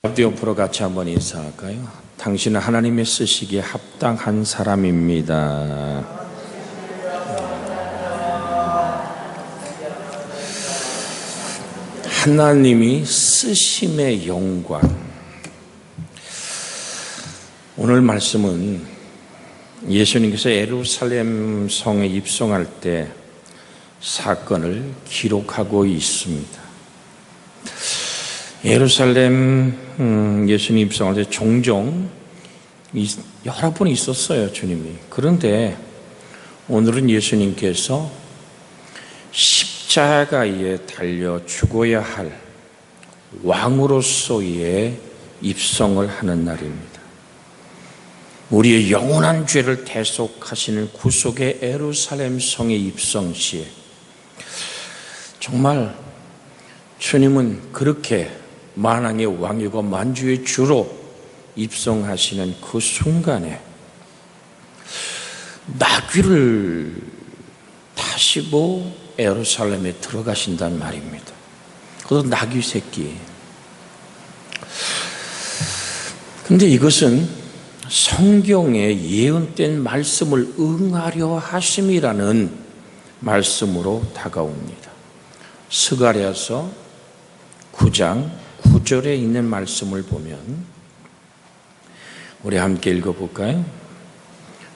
앞뒤 옆으로 같이 한번 인사할까요? 당신은 하나님의 쓰시기에 합당한 사람입니다. 하나님이 쓰심의 영광. 오늘 말씀은 예수님께서 예루살렘 성에 입성할 때 사건을 기록하고 있습니다. 예루살렘 예수님 입성할 때 종종 여러 번 있었어요, 주님이. 그런데 오늘은 예수님께서 십자가에 달려 죽어야 할 왕으로서의 입성을 하는 날입니다. 우리의 영원한 죄를 대속하시는 구속의 예루살렘 성의 입성 시에 정말 주님은 그렇게 만왕의 왕이고 만주의 주로 입성하시는 그 순간에 나귀를 타시고 예루살렘에 들어가신단 말입니다. 그것도 나귀 새끼. 근데 이것은 성경에 예언된 말씀을 응하려 하심이라는 말씀으로 다가옵니다. 스가랴서 9장 9절에 있는 말씀을 보면 우리 함께 읽어볼까요?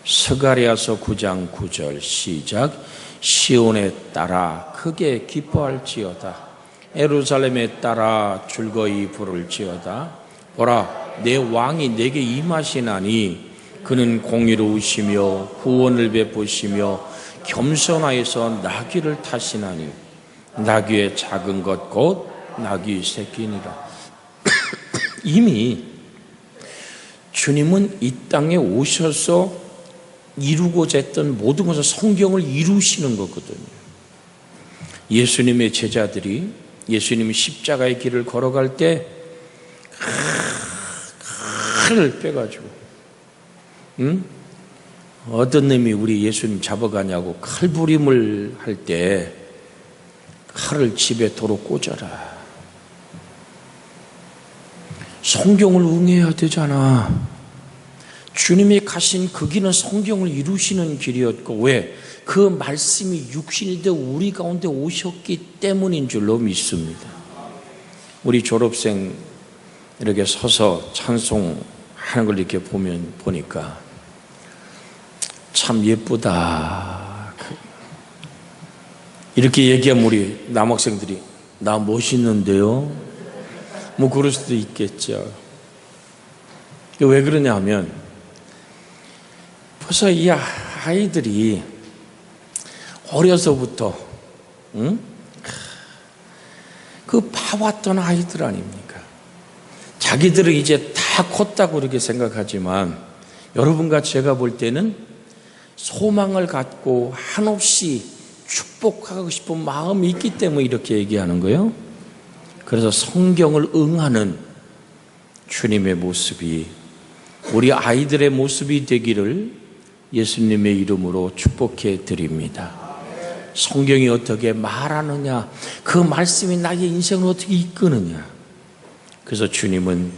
스가랴서 9장 9절 시작. 시온에 따라 크게 기뻐할지어다. 예루살렘에 따라 즐거이 부를지어다. 보라, 내 왕이 내게 임하시나니 그는 공의로우시며 구원을 베푸시며 겸손하여서 나귀를 타시나니 나귀의 작은 것 곧 나귀 새끼니라. 이미 주님은 이 땅에 오셔서 이루고자 했던 모든 것을 성경을 이루시는 거거든요. 예수님의 제자들이 예수님이 십자가의 길을 걸어갈 때 칼을 빼가지고 어떤 놈이 우리 예수님 잡아가냐고 칼부림을 할 때 칼을 집에 도로 꽂아라. 성경을 응해야 되잖아. 주님이 가신 그 길은 성경을 이루시는 길이었고, 왜? 그 말씀이 육신이 되어 우리 가운데 오셨기 때문인 줄로 믿습니다. 우리 졸업생 이렇게 서서 찬송하는 걸 이렇게 보니까 참 예쁘다. 이렇게 얘기하면 우리 남학생들이 나 멋있는데요? 뭐 그럴 수도 있겠죠. 왜 그러냐 하면 벌써 이 아이들이 어려서부터 그 봐왔던 아이들 아닙니까? 자기들은 이제 다 컸다고 그렇게 생각하지만 여러분과 제가 볼 때는 소망을 갖고 한없이 축복하고 싶은 마음이 있기 때문에 이렇게 얘기하는 거예요. 그래서 성경을 응하는 주님의 모습이 우리 아이들의 모습이 되기를 예수님의 이름으로 축복해 드립니다. 성경이 어떻게 말하느냐, 그 말씀이 나의 인생을 어떻게 이끄느냐. 그래서 주님은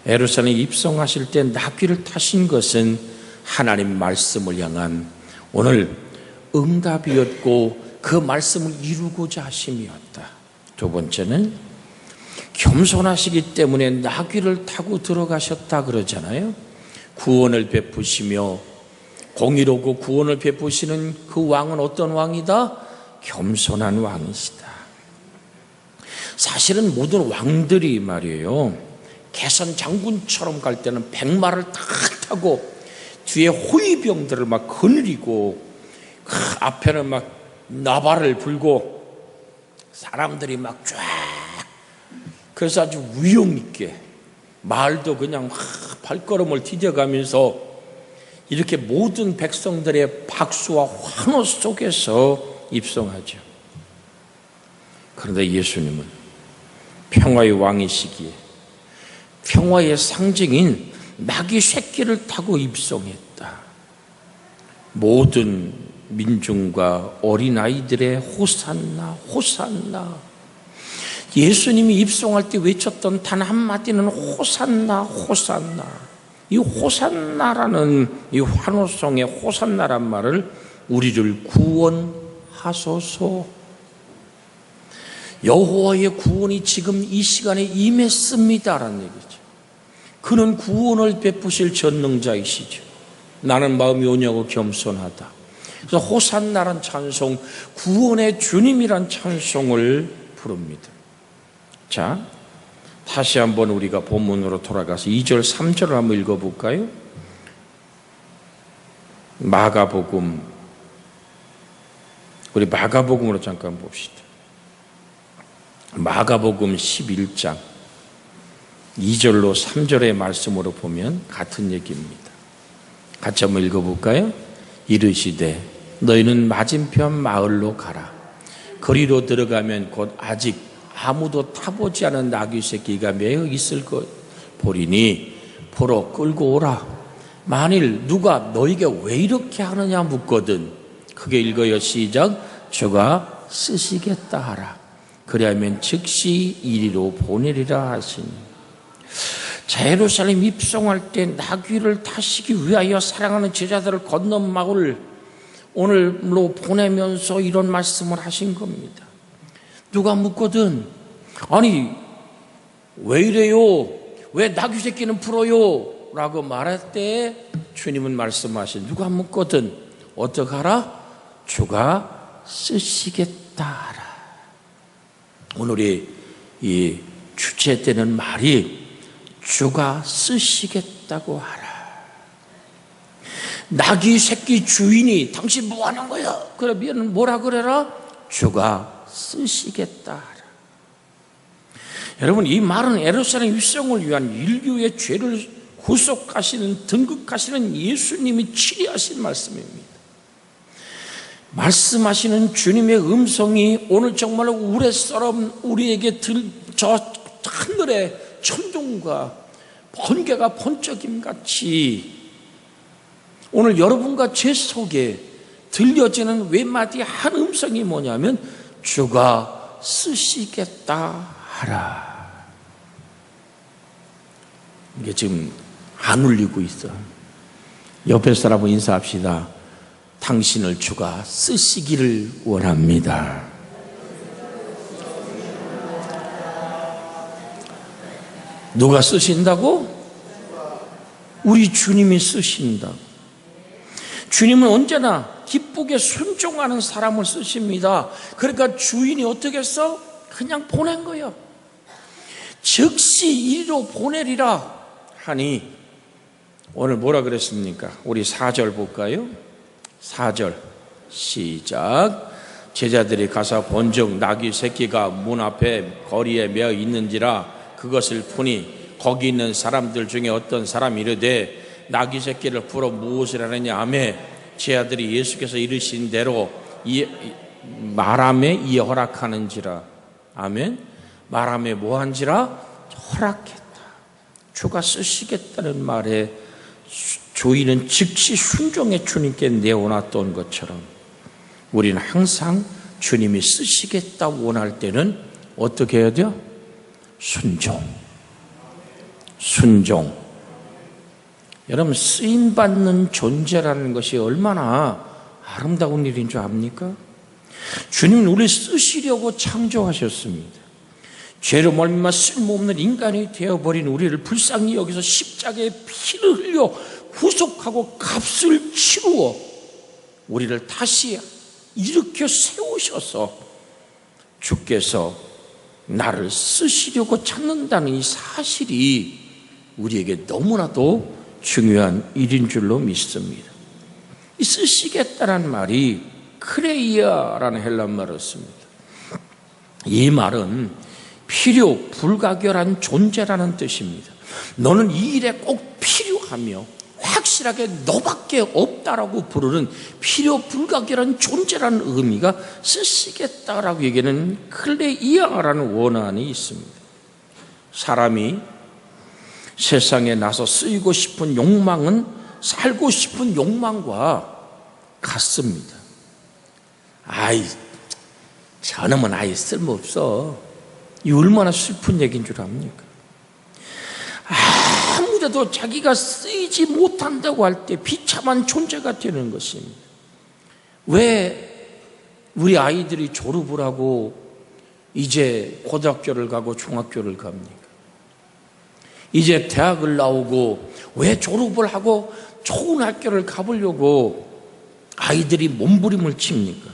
예루살렘에 입성하실 때 나귀를 타신 것은 하나님 말씀을 향한 오늘 응답이었고 그 말씀을 이루고자 하심이었다. 두 번째는 겸손하시기 때문에 나귀를 타고 들어가셨다 그러잖아요. 구원을 베푸시며 공의롭고 구원을 베푸시는 그 왕은 어떤 왕이다? 겸손한 왕이시다. 사실은 모든 왕들이 말이에요, 개선 장군처럼 갈 때는 백마를 탁 타고 뒤에 호위병들을 막 거느리고 앞에는 막 나발을 불고 사람들이 막 쫙, 그래서 아주 위용 있게 말도 그냥 발걸음을 디뎌가면서 이렇게 모든 백성들의 박수와 환호 속에서 입성하죠. 그런데 예수님은 평화의 왕이시기에 평화의 상징인 나귀 새끼를 타고 입성했다. 모든 민중과 어린아이들의 호산나 호산나, 예수님이 입송할 때 외쳤던 단 한마디는 호산나 호산나. 이 호산나라는 이 환호성의 호산나란 말을 우리를 구원하소서. 여호와의 구원이 지금 이 시간에 임했습니다라는 얘기죠. 그는 구원을 베푸실 전능자이시죠. 나는 마음이 오냐고 겸손하다. 그래서 호산나란 찬송, 구원의 주님이란 찬송을 부릅니다. 자, 다시 한번 우리가 본문으로 돌아가서 2절, 3절을 한번 읽어볼까요? 마가복음, 우리 마가복음으로 잠깐 봅시다. 마가복음 11장 2절로 3절의 말씀으로 보면 같은 얘기입니다. 같이 한번 읽어볼까요? 이르시되 너희는 맞은편 마을로 가라. 거리로 들어가면 곧 아직 아무도 타보지 않은 나귀 새끼가 매어 있을 것 보리니 보러 끌고 오라. 만일 누가 너희가 왜 이렇게 하느냐 묻거든 크게 읽어요. 시작. 주가 쓰시겠다 하라. 그리하면 즉시 이리로 보내리라 하시니. 자, 예루살렘 입성할 때 나귀를 타시기 위하여 사랑하는 제자들을 건너 마을 오늘로 보내면서 이런 말씀을 하신 겁니다. 누가 묻거든 아니 왜 이래요? 왜 나귀 새끼는 풀어요? 라고 말할 때 주님은 말씀하신, 누가 묻거든 어떡하라? 주가 쓰시겠다 하라. 오늘의 이 주제되는 말이 주가 쓰시겠다고 하라. 나귀 새끼 주인이 당신 뭐 하는 거야? 그러면 뭐라 그래라? 주가 쓰시겠다 하라. 여러분, 이 말은 예루살렘 입성을 위한 인류의 죄를 구속하시는, 등극하시는 예수님이 치리하신 말씀입니다. 말씀하시는 주님의 음성이 오늘 정말로 우레처럼 우리에게 저 하늘의 천둥과 번개가 번쩍임같이 오늘 여러분과 제 속에 들려지는 외마디 한 음성이 뭐냐면 주가 쓰시겠다 하라. 이게 지금 안 울리고 있어. 옆에 사람하고 인사합시다. 당신을 주가 쓰시기를 원합니다. 누가 쓰신다고? 우리 주님이 쓰신다고. 주님은 언제나 기쁘게 순종하는 사람을 쓰십니다. 그러니까 주인이 어떻게 했어? 그냥 보낸 거예요. 즉시 이리로 보내리라 하니 오늘 뭐라 그랬습니까? 우리 4절 볼까요? 4절 시작. 제자들이 가서 본즉 나귀 새끼가 문 앞에 거리에 매어 있는지라 그것을 푸니 거기 있는 사람들 중에 어떤 사람이 이르되 나귀 새끼를 풀어 무엇을 하느냐 하매 제 아들이 예수께서 이르신 대로 말함에 이에 허락하는지라. 아멘. 말함에 뭐한지라? 허락했다. 주가 쓰시겠다는 말에 조이는 즉시 순종의 주님께 내어놨던 것처럼 우리는 항상 주님이 쓰시겠다 원할 때는 어떻게 해야 돼요? 순종. 여러분, 쓰임받는 존재라는 것이 얼마나 아름다운 일인 줄 압니까? 주님은 우리를 쓰시려고 창조하셨습니다. 죄로 말미암아 쓸모없는 인간이 되어버린 우리를 불쌍히 여기서 십자가에 피를 흘려 구속하고 값을 치루어 우리를 다시 일으켜 세우셔서 주께서 나를 쓰시려고 찾는다는 이 사실이 우리에게 너무나도 중요한 일인 줄로 믿습니다. 이 쓰시겠다는 말이 크레이아라는 헬란 말을 씁니다. 이 말은 필요 불가결한 존재라는 뜻입니다. 너는 이 일에 꼭 필요하며 확실하게 너밖에 없다라고 부르는 필요 불가결한 존재라는 의미가 쓰시겠다라고 얘기하는 클레이아라는 원어안이 있습니다. 사람이 세상에 나서 쓰이고 싶은 욕망은 살고 싶은 욕망과 같습니다. 저놈은 아예 쓸모없어. 이 얼마나 슬픈 얘기인 줄 압니까? 아무래도 자기가 쓰이지 못한다고 할 때 비참한 존재가 되는 것입니다. 왜 우리 아이들이 졸업을 하고 이제 고등학교를 가고 중학교를 갑니까? 이제 대학을 나오고 왜 졸업을 하고 좋은 학교를 가보려고 아이들이 몸부림을 칩니까?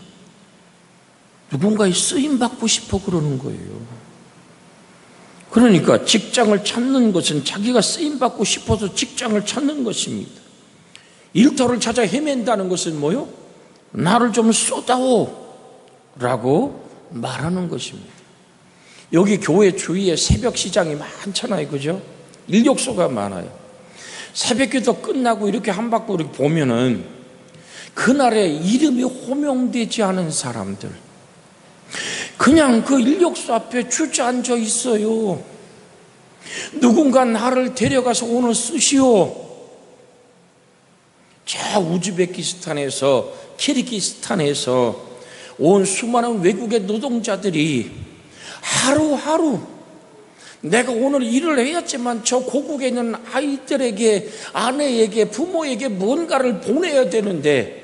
누군가의 쓰임받고 싶어 그러는 거예요. 그러니까 직장을 찾는 것은 자기가 쓰임받고 싶어서 직장을 찾는 것입니다. 일터를 찾아 헤맨다는 것은 뭐요? 나를 좀 쏘다오 라고 말하는 것입니다. 여기 교회 주위에 새벽 시장이 많잖아요, 그죠? 인력소가 많아요. 새벽기도 끝나고 이렇게 한 바퀴 이렇게 보면은 그날에 이름이 호명되지 않은 사람들, 그냥 그 인력소 앞에 주저앉아 있어요. 누군가 나를 데려가서 오늘 쓰시오. 저 우즈베키스탄에서, 키르기스탄에서 온 수많은 외국의 노동자들이 하루하루 내가 오늘 일을 해야지만 저 고국에 있는 아이들에게, 아내에게, 부모에게 뭔가를 보내야 되는데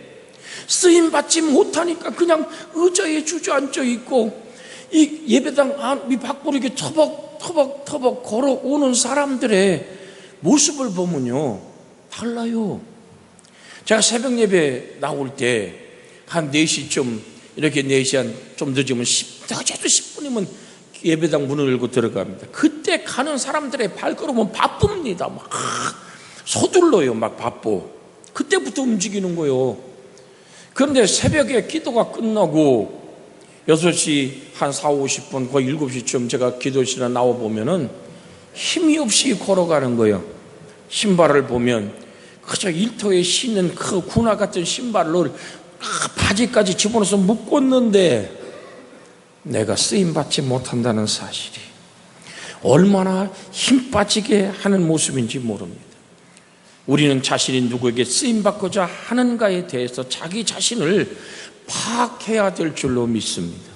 쓰임받지 못하니까 그냥 의자에 주저앉아 있고 이 예배당 밖으로 이렇게 터벅터벅 걸어오는 사람들의 모습을 보면요, 달라요. 제가 새벽 예배 나올 때 한 4시쯤, 이렇게 4시 한 좀 늦으면 늦어도 10분이면 예배당 문을 열고 들어갑니다. 그때 가는 사람들의 발걸음은 바쁩니다. 막 서둘러요. 막 바빠. 그때부터 움직이는 거예요. 그런데 새벽에 기도가 끝나고 6시 한 4, 50분, 거의 7시쯤 제가 기도실에 나와 보면은 힘이 없이 걸어가는 거예요. 신발을 보면 그저 일터에 신는 그 군화 같은 신발을 바지까지 집어넣어서 묶었는데 내가 쓰임받지 못한다는 사실이 얼마나 힘 빠지게 하는 모습인지 모릅니다. 우리는 자신이 누구에게 쓰임받고자 하는가에 대해서 자기 자신을 파악해야 될 줄로 믿습니다.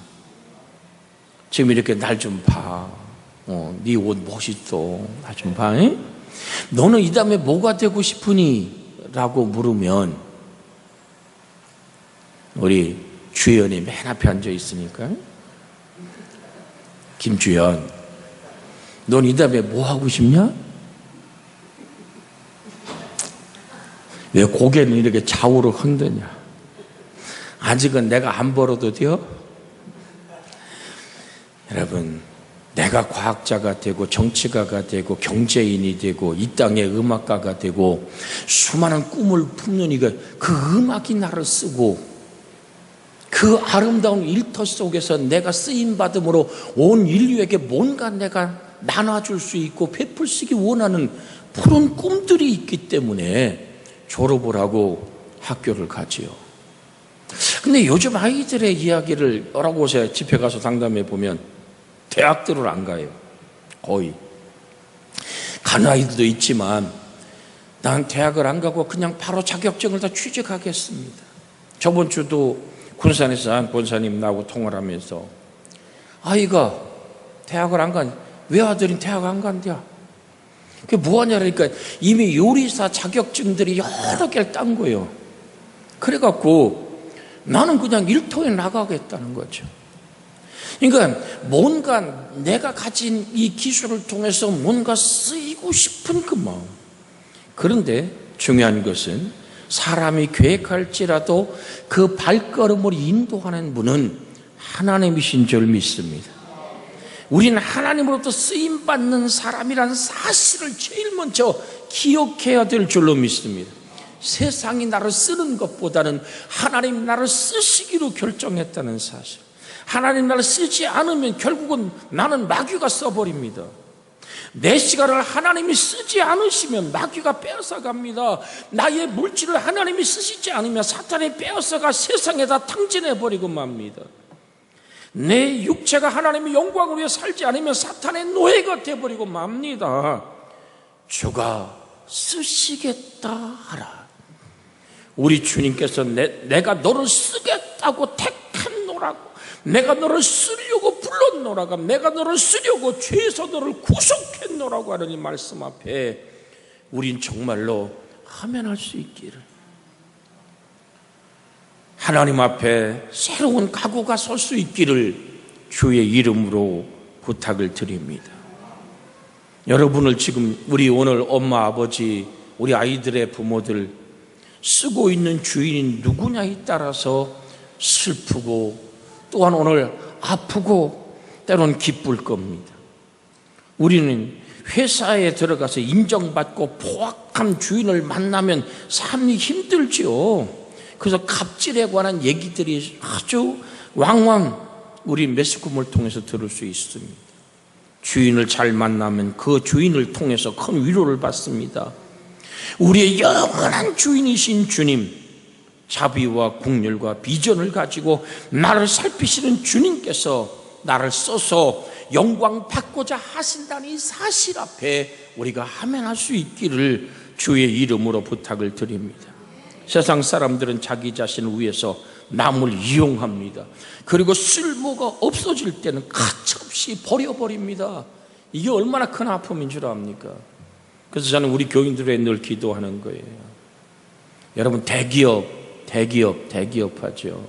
지금 이렇게 날 좀 봐. 네 옷 멋있어. 나 좀 봐. 에? 너는 이 다음에 뭐가 되고 싶으니? 라고 물으면 우리 주연이 맨 앞에 앉아 있으니까, 김주연, 넌 이 다음에 뭐 하고 싶냐? 왜 고개는 이렇게 좌우로 흔드냐? 아직은 내가 안 벌어도 돼요? 여러분, 내가 과학자가 되고 정치가가 되고 경제인이 되고 이 땅의 음악가가 되고 수많은 꿈을 품는 이가 그 음악이 나를 쓰고 그 아름다운 일터 속에서 내가 쓰임받음으로 온 인류에게 뭔가 내가 나눠줄 수 있고 베풀시기 원하는 푸른 꿈들이 있기 때문에 졸업을 하고 학교를 가지요. 근데 요즘 아이들의 이야기를 여러 곳에 집회 가서 상담해 보면 대학들을 안 가요. 거의. 가는 아이들도 있지만 난 대학을 안 가고 그냥 바로 자격증을 다 취직하겠습니다. 저번 주도 군산에서 한 권사님 나하고 통화를 하면서 아이가 대학을 안 간, 외아들은 대학 안 간대야. 그게 뭐하냐 그러니까 이미 요리사 자격증들이 여러 개를 딴 거예요. 그래갖고 나는 그냥 일터에 나가겠다는 거죠. 그러니까 뭔가 내가 가진 이 기술을 통해서 뭔가 쓰이고 싶은 그 마음. 그런데 중요한 것은 사람이 계획할지라도 그 발걸음을 인도하는 분은 하나님이신 줄 믿습니다. 우리는 하나님으로부터 쓰임받는 사람이라는 사실을 제일 먼저 기억해야 될 줄로 믿습니다. 세상이 나를 쓰는 것보다는 하나님 나를 쓰시기로 결정했다는 사실. 하나님 나를 쓰지 않으면 결국은 나는 마귀가 써버립니다. 내 시간을 하나님이 쓰지 않으시면 마귀가 빼앗아갑니다. 나의 물질을 하나님이 쓰시지 않으면 사탄이 빼앗아가 세상에다 탕진해버리고 맙니다. 내 육체가 하나님의 영광을 위해 살지 않으면 사탄의 노예가 되어버리고 맙니다. 주가 쓰시겠다 하라. 우리 주님께서 내가 너를 쓰겠다고 택했노라고, 내가 너를 쓰려고 불렀노라가 내가 너를 쓰려고 죄에서 너를 구속했노라고 하는 이 말씀 앞에 우린 정말로 아멘할 수 있기를, 하나님 앞에 새로운 각오가 설 수 있기를 주의 이름으로 부탁을 드립니다. 여러분을 지금 우리 오늘 엄마 아버지 우리 아이들의 부모들 쓰고 있는 주인이 누구냐에 따라서 슬프고 또한 오늘 아프고 때로는 기쁠 겁니다. 우리는 회사에 들어가서 인정받고 포악한 주인을 만나면 삶이 힘들죠. 그래서 갑질에 관한 얘기들이 아주 왕왕 우리 매스컴을 통해서 들을 수 있습니다. 주인을 잘 만나면 그 주인을 통해서 큰 위로를 받습니다. 우리의 영원한 주인이신 주님, 자비와 긍휼과 비전을 가지고 나를 살피시는 주님께서 나를 써서 영광 받고자 하신다는 이 사실 앞에 우리가 아멘할 수 있기를 주의 이름으로 부탁을 드립니다. 세상 사람들은 자기 자신을 위해서 남을 이용합니다. 그리고 쓸모가 없어질 때는 가차없이 버려버립니다. 이게 얼마나 큰 아픔인 줄 압니까? 그래서 저는 우리 교인들에 늘 기도하는 거예요. 여러분, 대기업 하죠.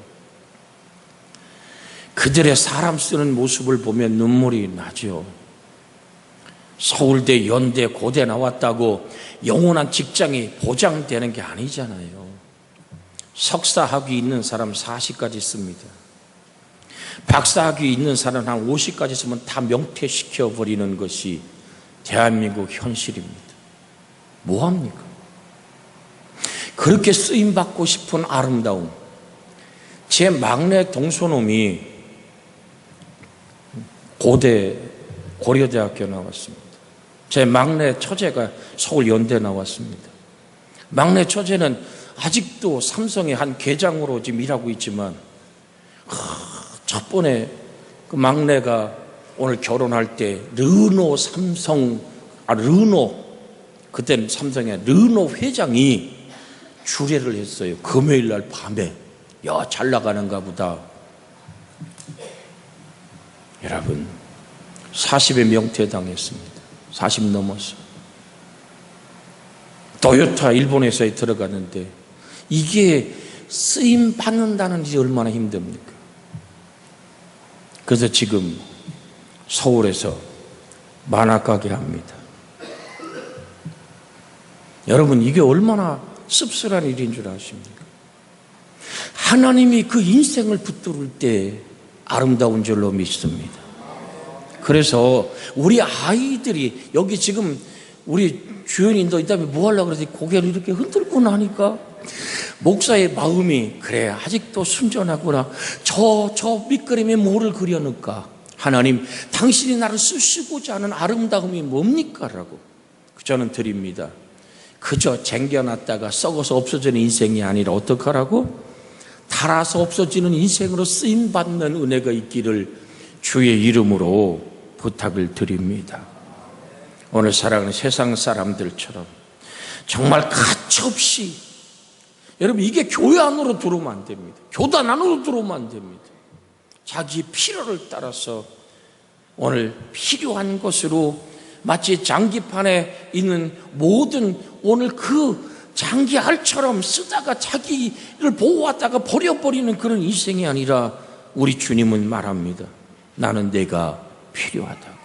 그들의 사람 쓰는 모습을 보면 눈물이 나죠. 서울대, 연대, 고대 나왔다고 영원한 직장이 보장되는 게 아니잖아요. 석사학위 있는 사람 40까지 씁니다. 박사학위 있는 사람 한 50까지 쓰면 다 명퇴시켜버리는 것이 대한민국 현실입니다. 뭐합니까? 그렇게 쓰임받고 싶은 아름다움. 제 막내 동서놈이 고려대학교 나왔습니다. 제 막내 처제가 서울연대 나왔습니다. 막내 처제는 아직도 삼성의 한 계장으로 지금 일하고 있지만 첫 번에 그 막내가 오늘 결혼할 때 르노 그때는 삼성의 르노 회장이 주례를 했어요. 금요일 날 밤에. 야, 잘 나가는가 보다. 여러분, 40에 명퇴당했습니다. 40 넘어서 토요타 일본에서에 들어갔는데 이게 쓰임 받는다는 일이 얼마나 힘듭니까? 그래서 지금 서울에서 만화가게 합니다. 여러분, 이게 얼마나 씁쓸한 일인 줄 아십니까? 하나님이 그 인생을 붙들을 때 아름다운 줄로 믿습니다. 그래서 우리 아이들이 여기 지금 우리 주연이 너 이따 뭐 하려고 그러지? 고개를 이렇게 흔들고 나니까 목사의 마음이 그래, 아직도 순전하구나. 저 밑그림에 뭐를 그려놓을까? 하나님, 당신이 나를 쓰시고자 하는 아름다움이 뭡니까? 라고 저는 드립니다. 그저 쟁겨놨다가 썩어서 없어지는 인생이 아니라 어떡하라고? 닳아서 없어지는 인생으로 쓰임받는 은혜가 있기를 주의 이름으로 부탁을 드립니다. 오늘 사랑하는 세상 사람들처럼 정말 가차없이, 여러분, 이게 교회 안으로 들어오면 안 됩니다. 교단 안으로 들어오면 안 됩니다. 자기 필요를 따라서 오늘 필요한 것으로 마치 장기판에 있는 모든 오늘 그 장기알처럼 쓰다가 자기를 보호하다가 버려버리는 그런 인생이 아니라 우리 주님은 말합니다. 나는 내가 필요하다고.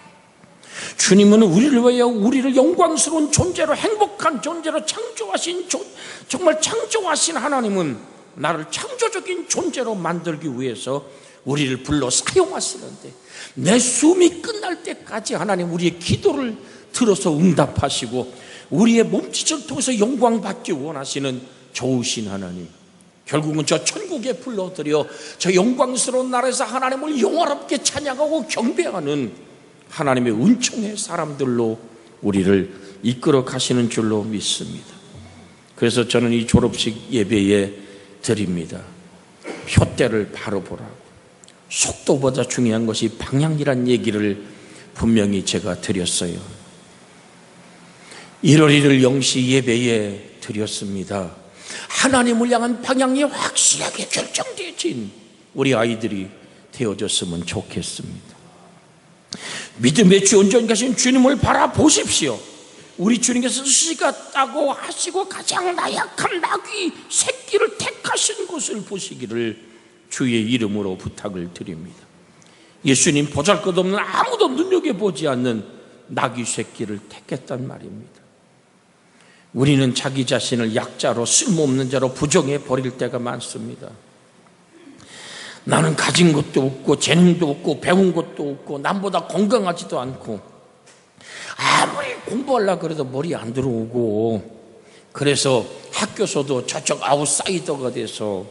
주님은 우리를 위하여 우리를 영광스러운 존재로, 행복한 존재로 창조하신, 정말 창조하신 하나님은 나를 창조적인 존재로 만들기 위해서 우리를 불러 사용하시는데, 내 숨이 끝날 때까지 하나님 우리의 기도를 들어서 응답하시고 우리의 몸짓을 통해서 영광 받기 원하시는 좋으신 하나님, 결국은 저 천국에 불러들여 저 영광스러운 나라에서 하나님을 영화롭게 찬양하고 경배하는 하나님의 은총의 사람들로 우리를 이끌어 가시는 줄로 믿습니다. 그래서 저는 이 졸업식 예배에 드립니다. 표대를 바로 보라고. 속도보다 중요한 것이 방향이란 얘기를 분명히 제가 드렸어요. 1월 1일 0시 예배에 드렸습니다. 하나님을 향한 방향이 확실하게 결정되어진 우리 아이들이 되어졌으면 좋겠습니다. 믿음의 주 온전히 가신 주님을 바라보십시오. 우리 주님께서 쓰시겠다고 하시고 가장 나약한 나귀 새끼를 택하신 것을 보시기를 주의 이름으로 부탁을 드립니다. 예수님 보잘것없는 아무도 눈여겨보지 않는 나귀 새끼를 택했단 말입니다. 우리는 자기 자신을 약자로 쓸모없는 자로 부정해 버릴 때가 많습니다. 나는 가진 것도 없고 재능도 없고 배운 것도 없고 남보다 건강하지도 않고 아무리 공부하려고 그래도 머리 안 들어오고 그래서 학교에서도 저쪽 아웃사이더가 돼서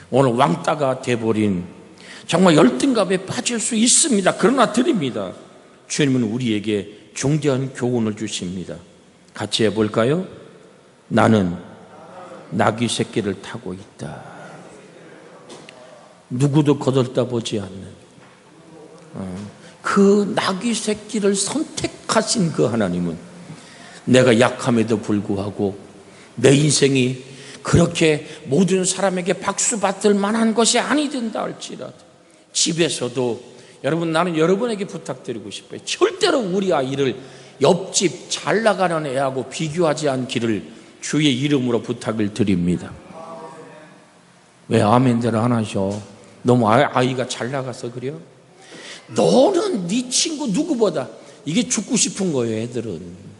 오늘 왕따가 돼버린 정말 열등감에 빠질 수 있습니다. 그러나 드립니다. 주님은 우리에게 중대한 교훈을 주십니다. 같이 해볼까요? 나는 나귀 새끼를 타고 있다. 누구도 거들떠보지 않는 그 나귀 새끼를 선택하신 그 하나님은 내가 약함에도 불구하고 내 인생이 그렇게 모든 사람에게 박수 받을 만한 것이 아니된다 할지라도 집에서도 여러분, 나는 여러분에게 부탁드리고 싶어요. 절대로 우리 아이를 옆집 잘 나가는 애하고 비교하지 않기를 주의 이름으로 부탁을 드립니다. 왜 아멘대로 안 하셔? 너무 아이가 잘 나가서 그래요? 너는 네 친구 누구보다 이게 죽고 싶은 거예요, 애들은.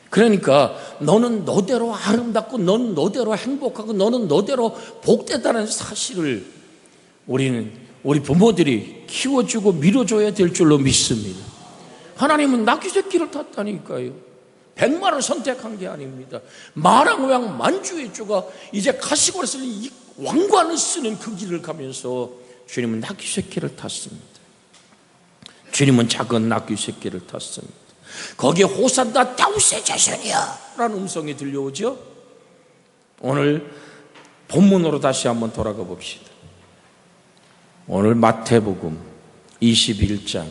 그러니까 너는 너대로 아름답고 너는 너대로 행복하고 너는 너대로 복되다는 사실을 우리 부모들이 키워주고 밀어줘야 될 줄로 믿습니다. 하나님은 나귀 새끼를 탔다니까요. 백마를 선택한 게 아닙니다. 마랑왕 만주의 주가 이제 가시고를 쓰는 이 왕관을 쓰는 그 길을 가면서 주님은 나귀 새끼를 탔습니다. 주님은 작은 나귀 새끼를 탔습니다. 거기에 호산나 다윗의 자손이야 라는 음성이 들려오죠. 오늘 본문으로 다시 한번 돌아가 봅시다. 오늘 마태복음 21장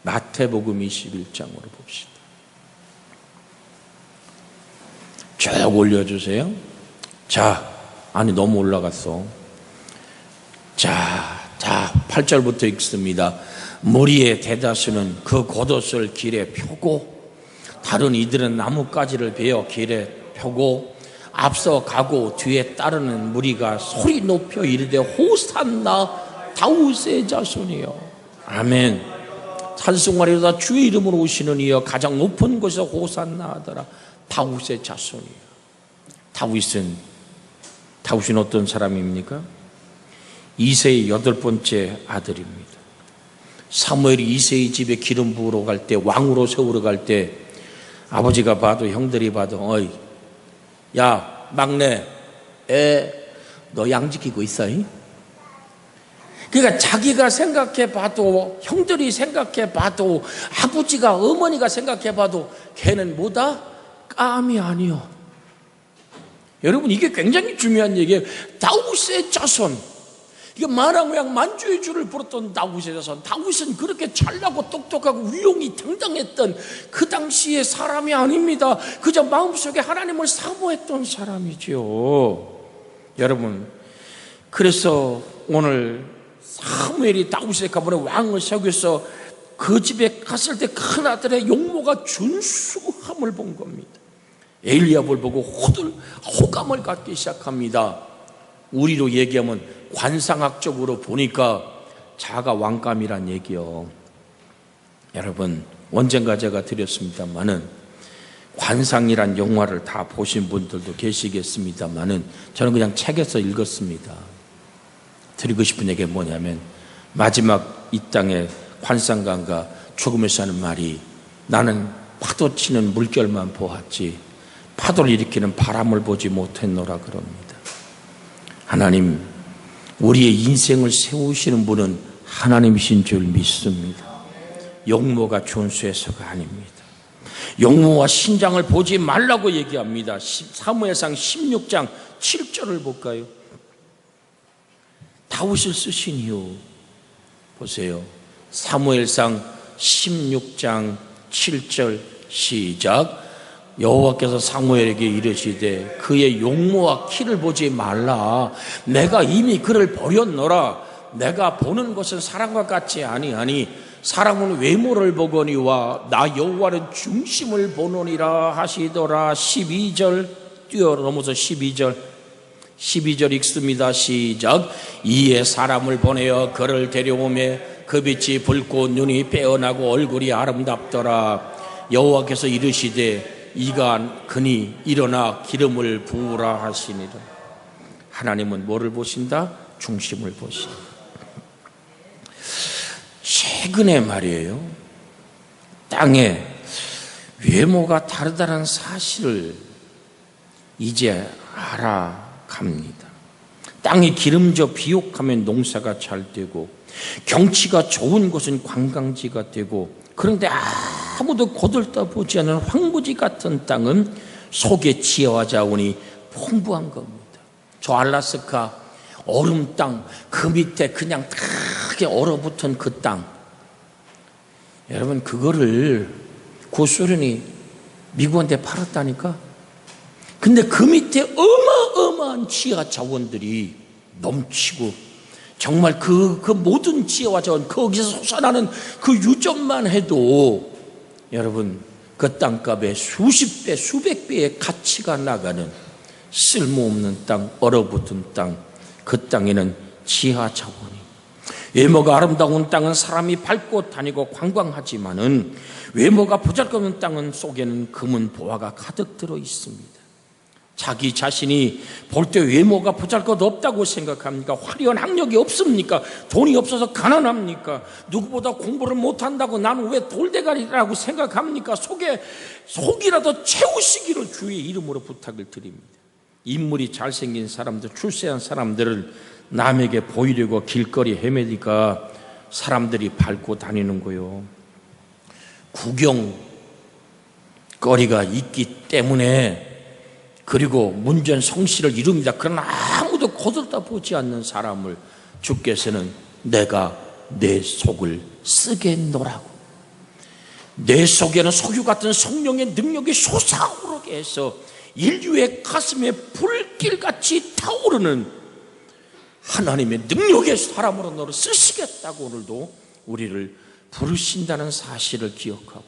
마태복음 21장으로 봅시다. 쭉 올려주세요. 자, 아니 너무 올라갔어. 자 8절부터 읽습니다. 무리의 대다수는 그 겉옷을 길에 펴고 다른 이들은 나뭇가지를 베어 길에 펴고 앞서 가고 뒤에 따르는 무리가 소리 높여 이르되 호산나 다윗의 자손이여. 아멘. 찬송하리로다 주의 이름으로 오시는 이여 가장 높은 곳에서 호산나 하더라. 다윗의 자손이여. 다윗은 어떤 사람입니까? 이새의 8번째 아들입니다. 사무엘이 이새의 집에 기름 부으러 갈 때, 왕으로 세우러 갈 때 아버지가 봐도 형들이 봐도 어이 야 막내 너 양 지키고 있어? 그러니까 자기가 생각해 봐도 형들이 생각해 봐도 아버지가 어머니가 생각해 봐도 걔는 뭐다? 깜이 아니요. 여러분 이게 굉장히 중요한 얘기예요. 다윗의 자손, 이게 마랑왕 만주의 주를 부르던 다윗의 자손. 다윗은 그렇게 잘나고 똑똑하고 위용이 당당했던 그 당시의 사람이 아닙니다. 그저 마음속에 하나님을 사모했던 사람이죠. 여러분, 그래서 오늘 사무엘이 다윗의 가문에 왕을 세우기 위해서 그 집에 갔을 때 큰 아들의 용모가 준수함을 본 겁니다. 엘리압을 보고 호감을 갖기 시작합니다. 우리로 얘기하면 관상학적으로 보니까 자가 왕감이란 얘기요. 여러분, 언젠가 제가 드렸습니다만은 관상이란 영화를 다 보신 분들도 계시겠습니다만은 저는 그냥 책에서 읽었습니다. 드리고 싶은 얘기가 뭐냐면 마지막 이 땅의 관상가가 죽으면서 하는 말이 나는 파도 치는 물결만 보았지 파도를 일으키는 바람을 보지 못했노라 그럽니다. 하나님, 우리의 인생을 세우시는 분은 하나님이신 줄 믿습니다. 용모가 준수해서가 아닙니다. 용모와 신장을 보지 말라고 얘기합니다. 사무엘상 16장 7절을 볼까요? 다윗을 쓰신 이유 보세요. 사무엘상 16장 7절 시작. 여호와께서 사무엘에게 이르시되 그의 용모와 키를 보지 말라. 내가 이미 그를 버렸노라. 내가 보는 것은 사람과 같지 아니하니 사람은 외모를 보거니와 나 여호와는 중심을 보노니라 하시더라. 12절 뛰어넘어서 12절 읽습니다. 시작. 이에 사람을 보내어 그를 데려오매 그 빛이 붉고 눈이 빼어나고 얼굴이 아름답더라. 여호와께서 이르시되 이가 그니 일어나 기름을 부으라 하시니라. 하나님은 뭐를 보신다? 중심을 보신다. 최근에 말이에요, 땅에 외모가 다르다는 사실을 이제 알아갑니다. 땅이 기름져 비옥하면 농사가 잘 되고, 경치가 좋은 곳은 관광지가 되고, 그런데 아무도 거들떠보지 않는 황무지 같은 땅은 속에 지혜와 자원이 풍부한 겁니다. 저 알라스카 얼음 땅, 그 밑에 그냥 크게 얼어붙은 그 땅, 여러분 그거를 구소련이 미국한테 팔았다니까. 근데 그 밑에 어마어마한 지하 자원들이 넘치고, 정말 그 모든 지혜와 자원, 거기서 솟아나는 그 유전만 해도 여러분 그 땅값에 수십 배, 수백 배의 가치가 나가는 쓸모없는 땅, 얼어붙은 땅, 그 땅에는 지하 자원이, 외모가 아름다운 땅은 사람이 밟고 다니고 관광하지만은 외모가 보잘것없는 땅은 속에는 금은 보화가 가득 들어 있습니다. 자기 자신이 볼 때 외모가 보잘것없다고 생각합니까? 화려한 학력이 없습니까? 돈이 없어서 가난합니까? 누구보다 공부를 못한다고 나는 왜 돌대가리라고 생각합니까? 속이라도 채우시기를 주의 이름으로 부탁을 드립니다. 인물이 잘생긴 사람들, 출세한 사람들을 남에게 보이려고 길거리 헤매니까 사람들이 밟고 다니는 거요. 구경거리가 있기 때문에, 그리고 문전성시를 이룹니다. 그러나 아무도 거들떠보지 않는 사람을 주께서는 내가 내 속을 쓰겠노라고, 내 속에는 석유 같은 성령의 능력이 솟아오르게 해서 인류의 가슴에 불길같이 타오르는 하나님의 능력의 사람으로 너를 쓰시겠다고 오늘도 우리를 부르신다는 사실을 기억하고,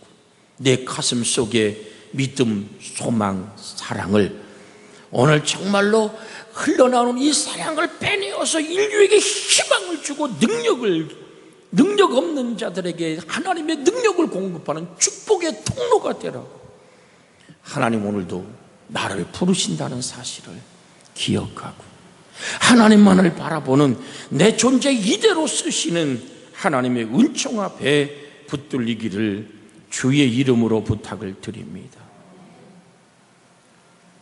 내 가슴 속에 믿음, 소망, 사랑을 오늘 정말로 흘러나오는 이 사랑을 빼내어서 인류에게 희망을 주고 능력 없는 자들에게 하나님의 능력을 공급하는 축복의 통로가 되라고 하나님 오늘도 나를 부르신다는 사실을 기억하고, 하나님만을 바라보는 내 존재 이대로 쓰시는 하나님의 은총 앞에 붙들리기를 주의 이름으로 부탁을 드립니다.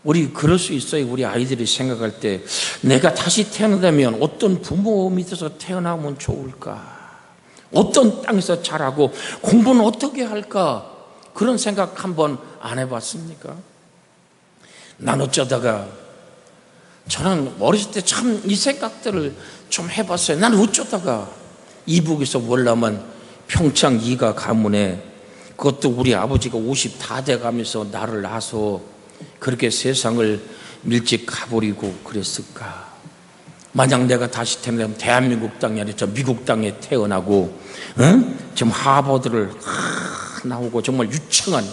우리 그럴 수 있어요. 우리 아이들이 생각할 때 내가 다시 태어나면 어떤 부모 밑에서 태어나면 좋을까, 어떤 땅에서 자라고 공부는 어떻게 할까, 그런 생각 한번 안 해봤습니까? 난 어쩌다가, 저는 어렸을 때 참 이 생각들을 좀 해봤어요. 난 어쩌다가 이북에서 월남한 평창 이가 가문에, 그것도 우리 아버지가 50 다 돼가면서 나를 낳아서 그렇게 세상을 일찍 가버리고 그랬을까. 만약 내가 다시 태어나면 대한민국 땅이 아니라 저 미국 땅에 태어나고, 지금 하버드를 나오고 정말 유창한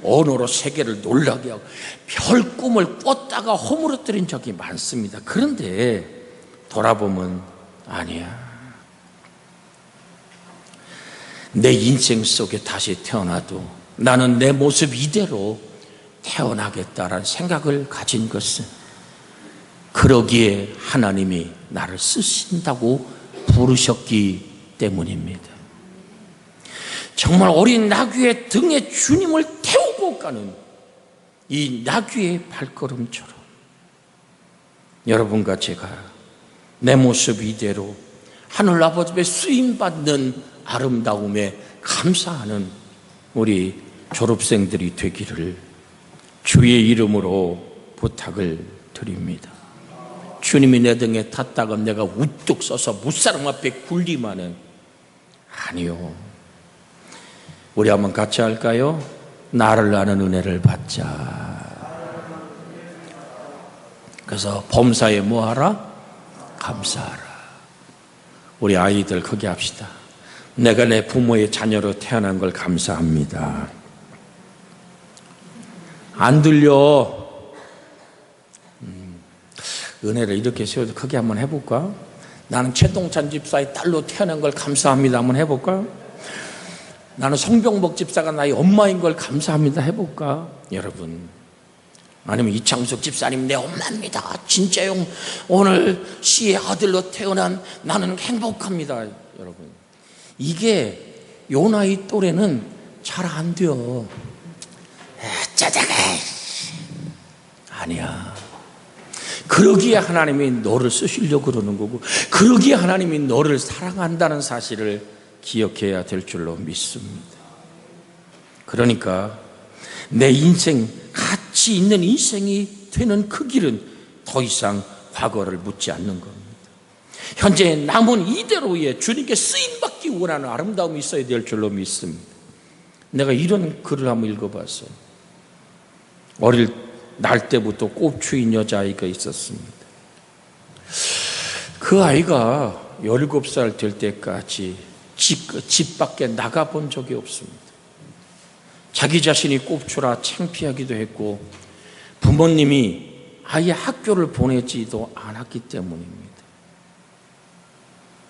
언어로 세계를 놀라게 하고 별 꿈을 꿨다가 허물어뜨린 적이 많습니다. 그런데 돌아보면 아니야. 내 인생 속에 다시 태어나도 나는 내 모습 이대로 태어나겠다라는 생각을 가진 것은, 그러기에 하나님이 나를 쓰신다고 부르셨기 때문입니다. 정말 어린 나귀의 등에 주님을 태우고 가는 이 나귀의 발걸음처럼 여러분과 제가 내 모습 이대로 하늘 아버지의 쓰임받는 아름다움에 감사하는 우리 졸업생들이 되기를 주의 이름으로 부탁을 드립니다. 주님이 내 등에 탔다가 내가 우뚝 서서 무사람 앞에 굴리마는 아니요. 우리 한번 같이 할까요? 나를 아는 은혜를 받자. 그래서 범사에 뭐하라? 감사하라. 우리 아이들 크게 합시다. 내가 내 부모의 자녀로 태어난 걸 감사합니다. 안 들려. 은혜를 이렇게 세워서 크게 한번 해볼까? 나는 최동찬 집사의 딸로 태어난 걸 감사합니다. 한번 해볼까? 나는 성병복 집사가 나의 엄마인 걸 감사합니다. 해볼까? 여러분, 아니면 이창숙 집사님 내 엄마입니다. 진짜용 오늘 씨의 아들로 태어난 나는 행복합니다. 여러분, 이게 요 나이 또래는 잘 안 돼요. 짜자가 아니야. 그러기에 하나님이 너를 쓰시려고 그러는 거고, 그러기에 하나님이 너를 사랑한다는 사실을 기억해야 될 줄로 믿습니다. 그러니까 내 인생, 가치 있는 인생이 되는 그 길은 더 이상 과거를 묻지 않는 겁니다. 현재 남은 이대로의 주님께 쓰임받기 원하는 아름다움이 있어야 될 줄로 믿습니다. 내가 이런 글을 한번 읽어봤어요. 어릴 날 때부터 꼽추인 여자아이가 있었습니다. 그 아이가 17살 될 때까지 집 밖에 나가본 적이 없습니다. 자기 자신이 꼽추라 창피하기도 했고 부모님이 아예 학교를 보내지도 않았기 때문입니다.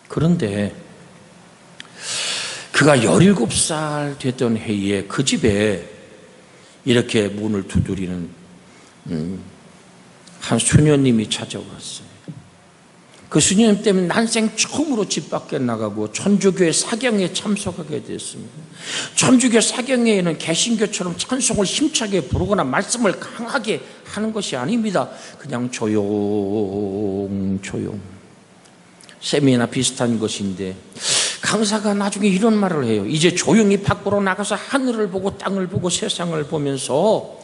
그런데 그가 17살 됐던 해에 그 집에 이렇게 문을 두드리는 한 수녀님이 찾아왔어요. 그 수녀님 때문에 난생 처음으로 집 밖에 나가고 천주교회 사경에 참석하게 됐습니다. 천주교 사경회에는 개신교처럼 찬송을 힘차게 부르거나 말씀을 강하게 하는 것이 아닙니다. 그냥 조용 세미나 비슷한 것인데 강사가 나중에 이런 말을 해요. 이제 조용히 밖으로 나가서 하늘을 보고 땅을 보고 세상을 보면서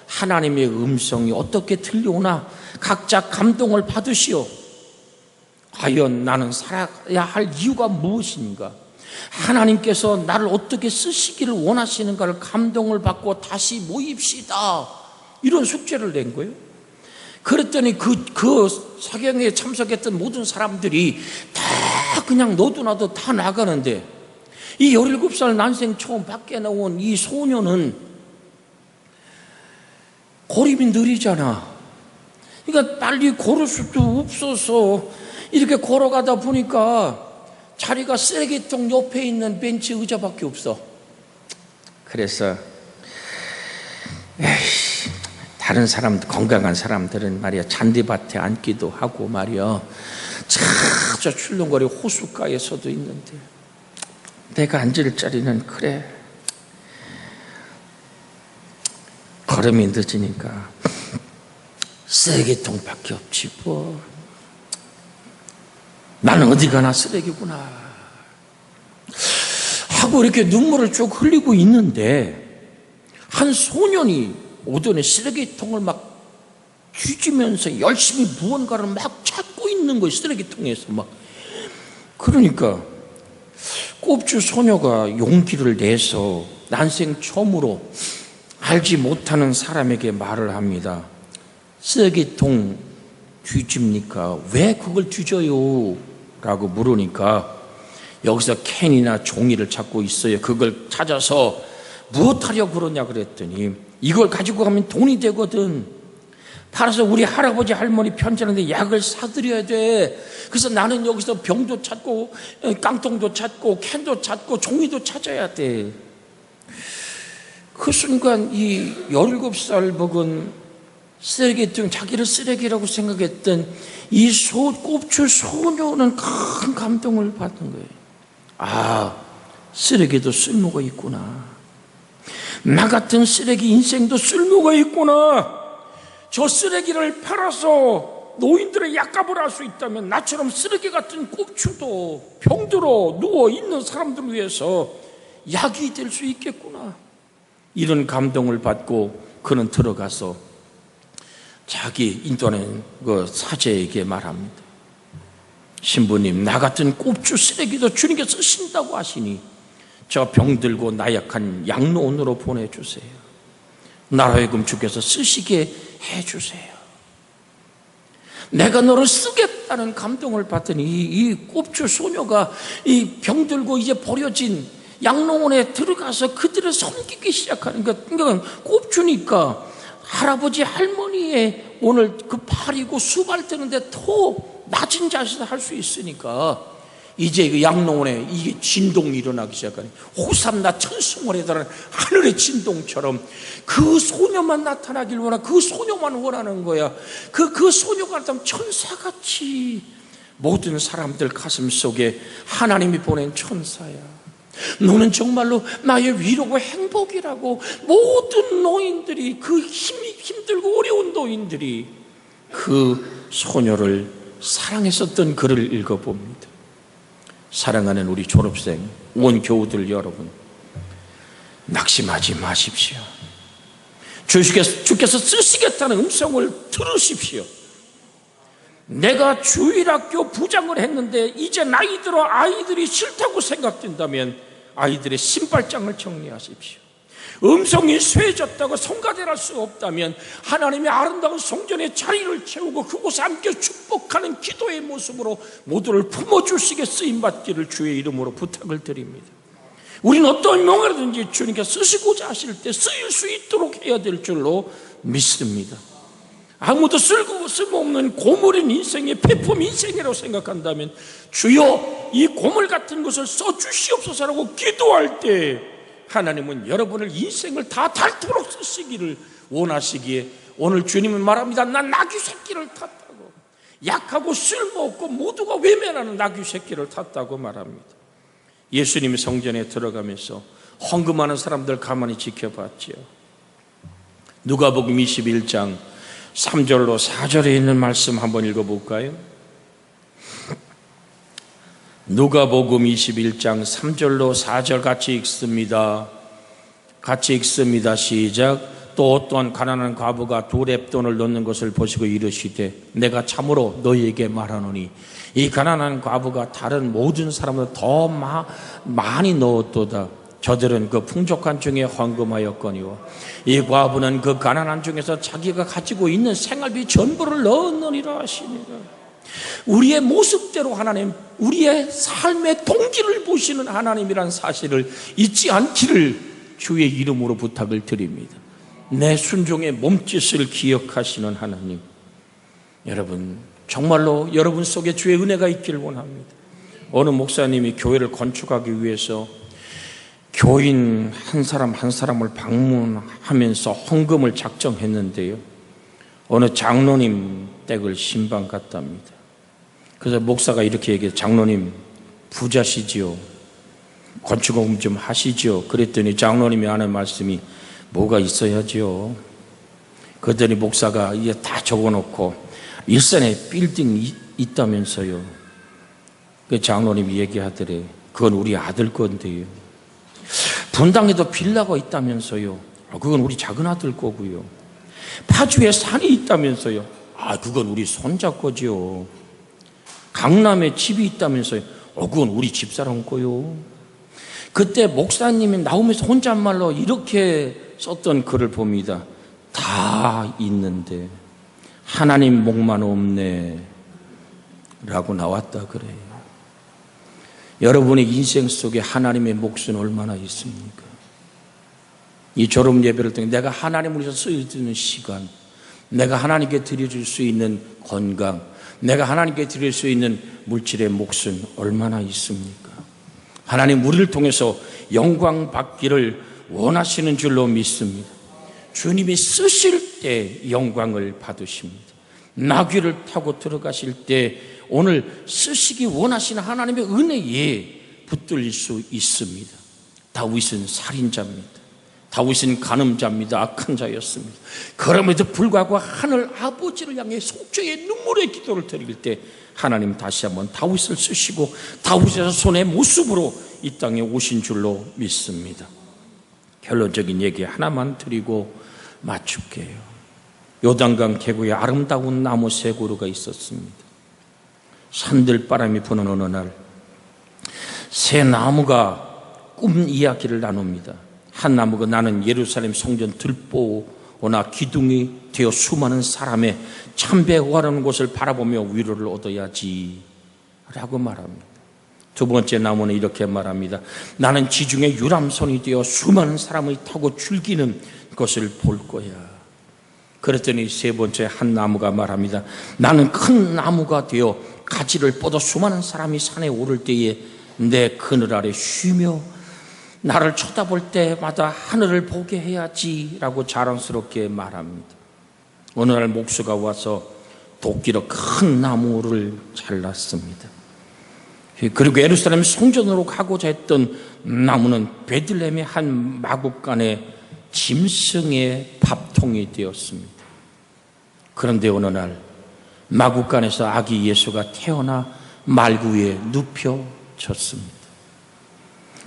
하나님의 음성이 어떻게 들려오나 각자 감동을 받으시오. 과연 나는 살아야 할 이유가 무엇인가? 하나님께서 나를 어떻게 쓰시기를 원하시는가를 감동을 받고 다시 모입시다. 이런 숙제를 낸 거예요. 그랬더니 그 사경회에 참석했던 모든 사람들이 다 그냥 너도 나도 다 나가는데 이 17살 난생 처음 밖에 나온 이 소녀는 고립이 느리잖아. 그러니까 빨리 걸을 수도 없어서 이렇게 걸어가다 보니까 자리가 쓰레기통 옆에 있는 벤치 의자밖에 없어. 그래서 다른 사람들, 건강한 사람들은 말이야 잔디밭에 앉기도 하고 말이야 저 출렁거리 호숫가에서도 있는데 내가 앉을 자리는 그래 걸음이 늦으니까 쓰레기통밖에 없지 뭐. 나는 어디 가나 쓰레기구나 하고 이렇게 눈물을 쭉 흘리고 있는데 한 소년이 오더니 쓰레기통을 막 뒤지면서 열심히 무언가를 막 찾고 있는 거예요. 쓰레기통에서 막. 그러니까 꼽주 소녀가 용기를 내서 난생 처음으로 알지 못하는 사람에게 말을 합니다. 쓰레기통 뒤집니까? 왜 그걸 뒤져요? 라고 물으니까 여기서 캔이나 종이를 찾고 있어요. 그걸 찾아서 무엇하려고 그러냐 그랬더니 이걸 가지고 가면 돈이 되거든. 팔아서 우리 할아버지 할머니 편찮은데 약을 사드려야 돼. 그래서 나는 여기서 병도 찾고 깡통도 찾고 캔도 찾고 종이도 찾아야 돼. 그 순간 이 17살 먹은 쓰레기통, 자기를 쓰레기라고 생각했던 이 꼽주 소녀는 큰 감동을 받은 거예요. 아, 쓰레기도 쓸모가 있구나. 나 같은 쓰레기 인생도 쓸모가 있구나. 저 쓰레기를 팔아서 노인들의 약값을 할 수 있다면 나처럼 쓰레기 같은 꼽주도 병들어 누워있는 사람들을 위해서 약이 될 수 있겠구나. 이런 감동을 받고 그는 들어가서 자기 인도하는 그 사제에게 말합니다. 신부님, 나 같은 꼽주 쓰레기도 주님께서 쓰신다고 하시니 저 병들고 나약한 양로원으로 보내주세요. 나로 하여금 주께서 쓰시게 해주세요. 내가 너를 쓰겠다는 감동을 받더니 이 꼽주 소녀가 이 병들고 이제 버려진 양로원에 들어가서 그들을 섬기기 시작하는 것. 그러니까 꼽주니까 할아버지 할머니의 오늘 그 팔이고 수발 뜨는데 더 낮은 자세에서 할 수 있으니까 이제 그 양로원에 이게 진동이 일어나기 시작하니 호산나 천승원에 달하는 하늘의 진동처럼 그 소녀만 나타나길 원하고 그 소녀만 원하는 거야. 그 소녀가 나타나면 천사같이 모든 사람들 가슴 속에 하나님이 보낸 천사야. 너는 정말로 나의 위로고 행복이라고. 모든 노인들이, 그 힘들고 어려운 노인들이 그 소녀를 사랑했었던 글을 읽어봅니다. 사랑하는 우리 졸업생, 온 교우들 여러분, 낙심하지 마십시오. 주께서 쓰시겠다는 음성을 들으십시오. 내가 주일학교 부장을 했는데 이제 나이 들어 아이들이 싫다고 생각된다면 아이들의 신발장을 정리하십시오. 음성이 쇠졌다고 성가대할 수 없다면 하나님의 아름다운 성전의 자리를 채우고 그곳에 함께 축복하는 기도의 모습으로 모두를 품어주시게 쓰임받기를 주의 이름으로 부탁을 드립니다. 우리는 어떤 명예라든지 주님께서 쓰시고자 하실 때 쓰일 수 있도록 해야 될 줄로 믿습니다. 아무도 쓸모없는 고물인 인생의 폐품 인생이라고 생각한다면 주여 이 고물 같은 것을 써주시옵소서라고 기도할 때 하나님은 여러분을 인생을 다 닳도록 쓰시기를 원하시기에 오늘 주님은 말합니다. 난 나귀 새끼를 탔다고. 약하고 쓸모없고 모두가 외면하는 나귀 새끼를 탔다고 말합니다. 예수님이 성전에 들어가면서 헌금하는 사람들 가만히 지켜봤지요. 누가복음 21장 3절로 4절에 있는 말씀 한번 읽어볼까요? 누가복음 21장 3절로 4절 같이 읽습니다. 시작. 또 어떠한 가난한 과부가 두 렙돈을 넣는 것을 보시고 이르시되 내가 참으로 너희에게 말하노니 이 가난한 과부가 다른 모든 사람보다 더 많이 넣었도다. 저들은 그 풍족한 중에 헌금하였거니와 이 과부는 그 가난한 중에서 자기가 가지고 있는 생활비 전부를 넣었느니라 하시니라. 우리의 모습대로 하나님, 우리의 삶의 동기를 보시는 하나님이란 사실을 잊지 않기를 주의 이름으로 부탁을 드립니다. 내 순종의 몸짓을 기억하시는 하나님, 여러분 정말로 여러분 속에 주의 은혜가 있기를 원합니다. 어느 목사님이 교회를 건축하기 위해서 교인 한 사람 한 사람을 방문하면서 헌금을 작정했는데요, 어느 장로님 댁을 신방 갔답니다. 그래서 목사가 이렇게 얘기해요. 장로님 부자시지요, 건축금 좀 하시죠. 그랬더니 장로님이 하는 말씀이 뭐가 있어야죠. 그랬더니 목사가 이게 다 적어놓고 일산에 빌딩이 있다면서요. 그 장로님이 얘기하더래. 그건 우리 아들 건데요. 분당에도 빌라가 있다면서요. 그건 우리 작은 아들 거고요. 파주에 산이 있다면서요. 그건 우리 손자 거죠. 강남에 집이 있다면서요. 그건 우리 집사람 거요. 그때 목사님이 나오면서 혼잣말로 이렇게 썼던 글을 봅니다. 다 있는데 하나님 목만 없네 라고 나왔다 그래요. 여러분의 인생 속에 하나님의 몫은 얼마나 있습니까? 이 졸업 예배를 통해 내가 하나님을 위해서 쓰여지는 시간, 내가 하나님께 드려줄 수 있는 건강, 내가 하나님께 드릴 수 있는 물질의 몫은 얼마나 있습니까? 하나님 우리를 통해서 영광 받기를 원하시는 줄로 믿습니다. 주님이 쓰실 때 영광을 받으십니다. 나귀를 타고 들어가실 때 오늘 쓰시기 원하시는 하나님의 은혜에 붙들릴 수 있습니다. 다윗은 살인자입니다. 다윗은 간음자입니다. 악한 자였습니다. 그럼에도 불구하고 하늘 아버지를 향해 속죄의 눈물의 기도를 드릴 때 하나님 다시 한번 다윗을 쓰시고 다윗의 손의 모습으로 이 땅에 오신 줄로 믿습니다. 결론적인 얘기 하나만 드리고 마칠게요. 요단강 계곡에 아름다운 나무 세 그루가 있었습니다. 산들바람이 부는 어느 날 세 나무가 꿈 이야기를 나눕니다. 한 나무가 나는 예루살렘 성전 들보 오나 기둥이 되어 수많은 사람의 참배하는 곳을 바라보며 위로를 얻어야지 라고 말합니다. 두 번째 나무는 이렇게 말합니다. 나는 지중해 유람선이 되어 수많은 사람이 타고 즐기는 것을 볼 거야. 그랬더니 세 번째 한 나무가 말합니다. 나는 큰 나무가 되어 가지를 뻗어 수많은 사람이 산에 오를 때에 내 그늘 아래 쉬며 나를 쳐다볼 때마다 하늘을 보게 해야지 라고 자랑스럽게 말합니다. 어느 날 목수가 와서 도끼로 큰 나무를 잘랐습니다. 그리고 예루살렘 성전으로 가고자 했던 나무는 베들레헴의 한 마구간의 짐승의 밥통이 되었습니다. 그런데 어느 날 마구간에서 아기 예수가 태어나 말구 위에 눕혀졌습니다.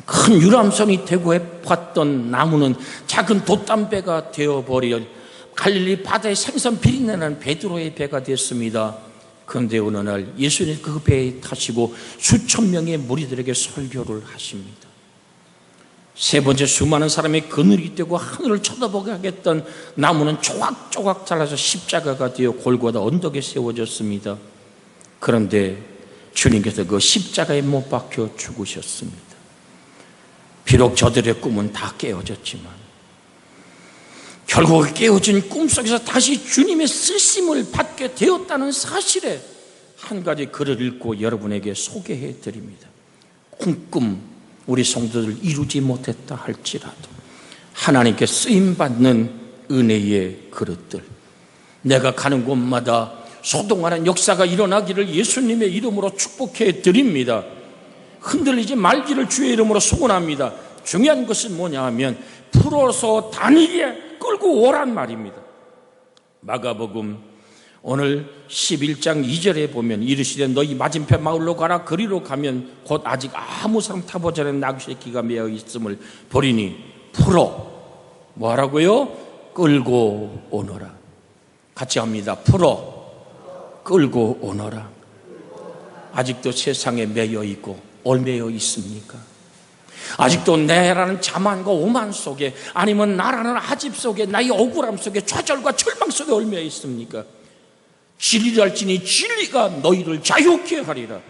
큰 유람선이 되고 봤던 나무는 작은 돛담배가 되어버려 갈릴리 바다에 생선 비린내나는 베드로의 배가 됐습니다. 그런데 어느 날 예수님 그 배에 타시고 수천 명의 무리들에게 설교를 하십니다. 세 번째 수많은 사람의 그늘이 되고 하늘을 쳐다보게 하겠던 나무는 조각조각 잘라서 십자가가 되어 골고다 언덕에 세워졌습니다. 그런데 주님께서 그 십자가에 못 박혀 죽으셨습니다. 비록 저들의 꿈은 다 깨어졌지만 결국 깨어진 꿈속에서 다시 주님의 쓰심을 받게 되었다는 사실에 한 가지 글을 읽고 여러분에게 소개해 드립니다. 꿈 우리 성도들 이루지 못했다 할지라도 하나님께 쓰임받는 은혜의 그릇들, 내가 가는 곳마다 소동하는 역사가 일어나기를 예수님의 이름으로 축복해 드립니다. 흔들리지 말기를 주의 이름으로 소원합니다. 중요한 것은 뭐냐 하면 풀어서 다니게 끌고 오란 말입니다. 마가복음 오늘 11장 2절에 보면 이르시되 너희 맞은편 마을로 가라. 그리로 가면 곧 아직 아무 사람 타보지 않은 나귀새끼가 매어 있음을 보리니 풀어 뭐하라고요? 끌고 오너라. 같이 합니다. 풀어 끌고 오너라. 아직도 세상에 매여 있고 얽매여 있습니까? 아직도 내라는 자만과 오만 속에, 아니면 나라는 아집 속에, 나의 억울함 속에, 좌절과 절망 속에 얽매여 있습니까? 진리랄지니 진리가 너희를 자유케 하리라.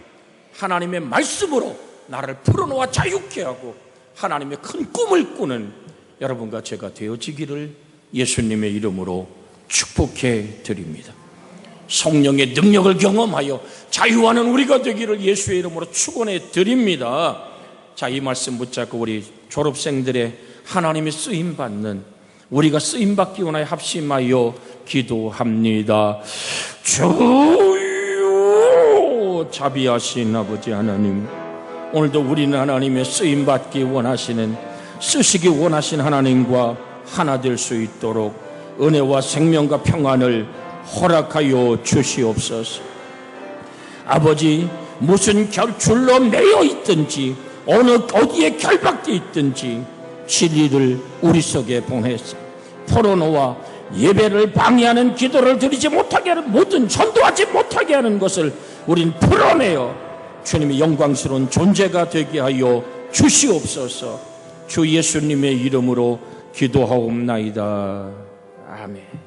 하나님의 말씀으로 나를 풀어놓아 자유케 하고 하나님의 큰 꿈을 꾸는 여러분과 제가 되어지기를 예수님의 이름으로 축복해 드립니다. 성령의 능력을 경험하여 자유하는 우리가 되기를 예수의 이름으로 축원해 드립니다. 자, 이 말씀 붙잡고 우리 졸업생들의 하나님의 쓰임받는, 우리가 쓰임받기 원하여 합심하여 기도합니다. 주여 자비하신 아버지 하나님, 오늘도 우리는 하나님의 쓰임받기 원하시는, 쓰시기 원하신 하나님과 하나 될 수 있도록 은혜와 생명과 평안을 허락하여 주시옵소서. 아버지, 무슨 줄로 매여 있든지 어디에 결박되어 있든지 진리를 우리 속에 보내서 풀어놓아 예배를 방해하는, 기도를 드리지 못하게 하는, 모든 전도하지 못하게 하는 것을 우린 풀어내어 주님의 영광스러운 존재가 되게 하여 주시옵소서. 주 예수님의 이름으로 기도하옵나이다. 아멘.